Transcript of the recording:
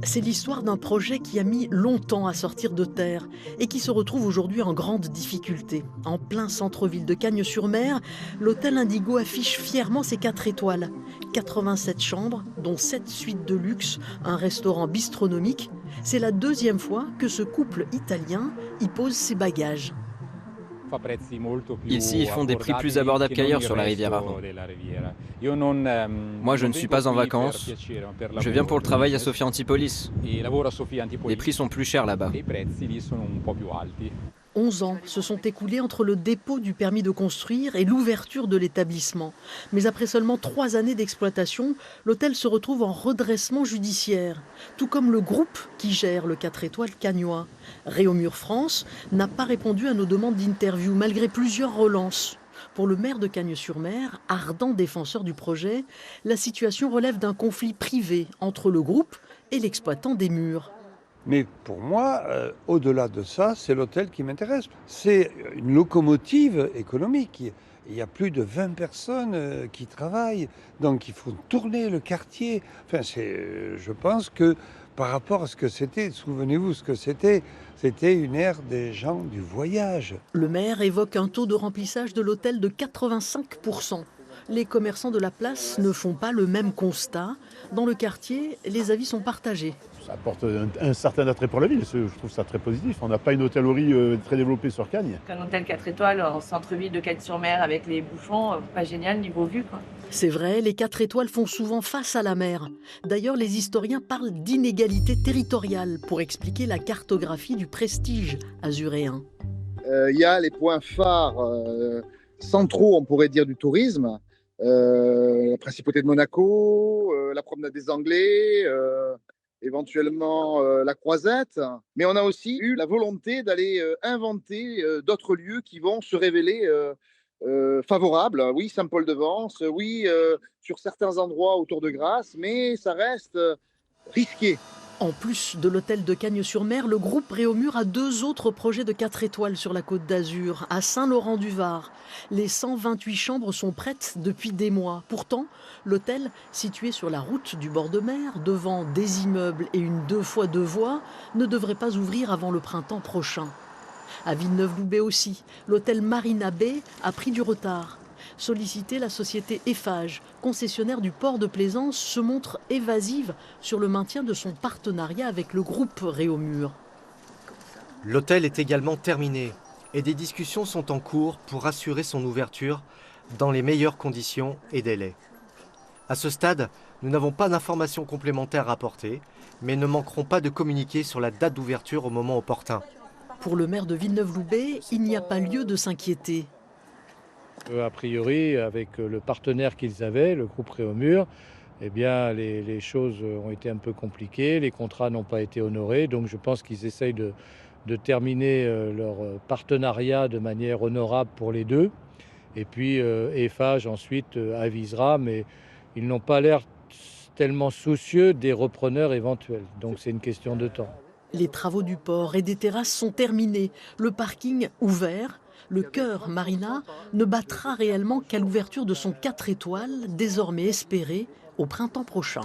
C'est l'histoire d'un projet qui a mis longtemps à sortir de terre et qui se retrouve aujourd'hui en grande difficulté. En plein centre-ville de Cagnes-sur-Mer, l'hôtel Indigo affiche fièrement ses 4 étoiles. 87 chambres, dont 7 suites de luxe, un restaurant bistronomique. C'est la deuxième fois que ce couple italien y pose ses bagages. Ici, ils font des prix plus abordables qu'ailleurs sur la Riviera. Moi, je ne suis pas en vacances. Je viens pour le travail à Sofia Antipolis. Les prix sont plus chers là-bas. 11 ans se sont écoulés entre le dépôt du permis de construire et l'ouverture de l'établissement. Mais après seulement 3 années d'exploitation, l'hôtel se retrouve en redressement judiciaire, tout comme le groupe qui gère le 4 étoiles cagnois. Réaumur France n'a pas répondu à nos demandes d'interview malgré plusieurs relances. Pour le maire de Cagnes-sur-Mer, ardent défenseur du projet, la situation relève d'un conflit privé entre le groupe et l'exploitant des murs. Mais pour moi, au-delà de ça, c'est l'hôtel qui m'intéresse. C'est une locomotive économique. Il y a plus de 20 personnes qui travaillent, donc il faut tourner le quartier. Enfin, je pense que par rapport à ce que c'était, souvenez-vous ce que c'était une ère des gens du voyage. Le maire évoque un taux de remplissage de l'hôtel de 85%. Les commerçants de la place ne font pas le même constat. Dans le quartier, les avis sont partagés. Ça apporte un certain attrait pour la ville, je trouve ça très positif. On n'a pas une hôtellerie très développée sur Cagnes. Un hôtel 4 étoiles en centre-ville de Cagnes-sur-Mer avec les bouchons, pas génial niveau vue, quoi. C'est vrai, les 4 étoiles font souvent face à la mer. D'ailleurs, les historiens parlent d'inégalité territoriale pour expliquer la cartographie du prestige azuréen. Il y a les points phares centraux, on pourrait dire, du tourisme. La principauté de Monaco, la promenade des Anglais, éventuellement la Croisette. Mais on a aussi eu la volonté d'aller inventer d'autres lieux qui vont se révéler favorables. Oui, Saint-Paul-de-Vence, oui, sur certains endroits autour de Grasse, mais ça reste risqué. En plus de l'hôtel de Cagnes-sur-Mer, le groupe Réaumur a 2 autres projets de 4 étoiles sur la Côte d'Azur, à Saint-Laurent-du-Var. Les 128 chambres sont prêtes depuis des mois. Pourtant, l'hôtel, situé sur la route du bord de mer, devant des immeubles et une 2x2 voies, ne devrait pas ouvrir avant le printemps prochain. À Villeneuve-Loubet aussi, l'hôtel Marina Bay a pris du retard. Sollicité, la société Eiffage, concessionnaire du port de Plaisance, se montre évasive sur le maintien de son partenariat avec le groupe Réaumur. L'hôtel est également terminé et des discussions sont en cours pour assurer son ouverture dans les meilleures conditions et délais. À ce stade, nous n'avons pas d'informations complémentaires à apporter, mais ne manquerons pas de communiquer sur la date d'ouverture au moment opportun. Pour le maire de Villeneuve-Loubet, il n'y a pas lieu de s'inquiéter. A priori, avec le partenaire qu'ils avaient, le groupe Réaumur, eh bien, les choses ont été un peu compliquées, les contrats n'ont pas été honorés, donc je pense qu'ils essayent de terminer leur partenariat de manière honorable pour les deux. Et puis Eiffage ensuite avisera, mais ils n'ont pas l'air tellement soucieux des repreneurs éventuels, donc c'est une question de temps. Les travaux du port et des terrasses sont terminés, le parking ouvert. Le cœur Marina ne battra réellement qu'à l'ouverture de son 4 étoiles, désormais espéré au printemps prochain.